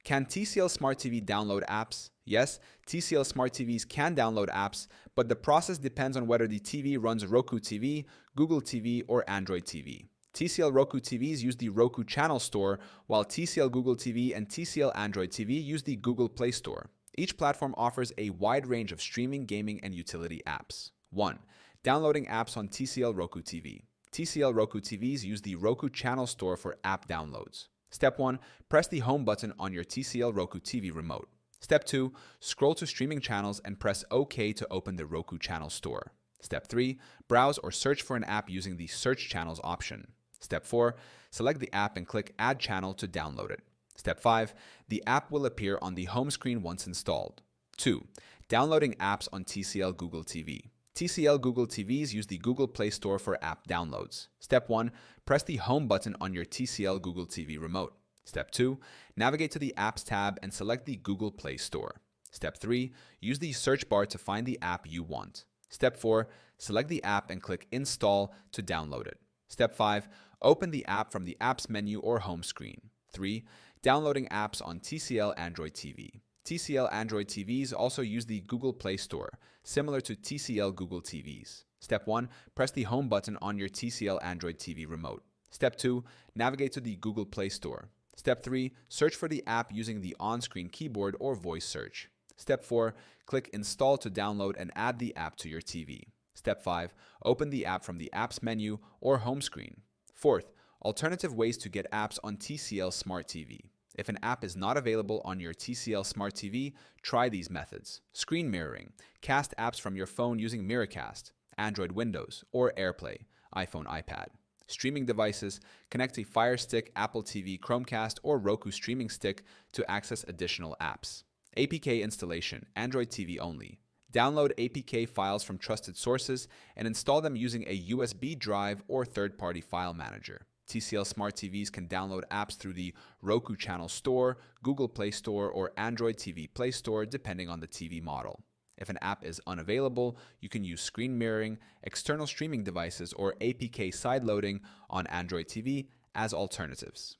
Can TCL Smart TV download apps? Yes, TCL Smart TVs can download apps, but the process depends on whether the TV runs Roku TV, Google TV, or Android TV. TCL Roku TVs use the Roku Channel Store, while TCL Google TV and TCL Android TV use the Google Play Store. Each platform offers a wide range of streaming, gaming, and utility apps. 1. Downloading apps on TCL Roku TV. TCL Roku TVs use the Roku Channel Store for app downloads. Step 1. Press the home button on your TCL Roku TV remote. Step 2. Scroll to streaming channels and press OK to open the Roku Channel Store. Step 3. Browse or search for an app using the Search Channels option. Step 4. Select the app and click Add Channel to download it. Step 5. The app will appear on the home screen once installed. 2. Downloading apps on TCL Google TV. TCL Google TVs use the Google Play Store for app downloads. Step 1. Press the home button on your TCL Google TV remote. Step 2. Navigate to the Apps tab and select the Google Play Store. Step 3. Use the search bar to find the app you want. Step 4. Select the app and click Install to download it. Step 5. Open the app from the Apps menu or home screen. 3. Downloading apps on TCL Android TV. TCL Android TVs also use the Google Play Store, similar to TCL Google TVs. Step 1. Press the home button on your TCL Android TV remote. Step 2. Navigate to the Google Play Store. Step 3. Search for the app using the on-screen keyboard or voice search. Step 4. Click Install to download and add the app to your TV. Step 5. Open the app from the Apps menu or home screen. 4th. Alternative ways to get apps on TCL Smart TV. If an app is not available on your TCL Smart TV, try these methods. Screen mirroring. Cast apps from your phone using Miracast, Android Windows, or AirPlay, iPhone, iPad. Streaming devices. Connect a Fire Stick, Apple TV, Chromecast, or Roku streaming stick to access additional apps. APK installation, Android TV only. Download APK files from trusted sources and install them using a USB drive or third-party file manager. TCL Smart TVs can download apps through the Roku Channel Store, Google Play Store, or Android TV Play Store, depending on the TV model. If an app is unavailable, you can use screen mirroring, external streaming devices, or APK sideloading on Android TV as alternatives.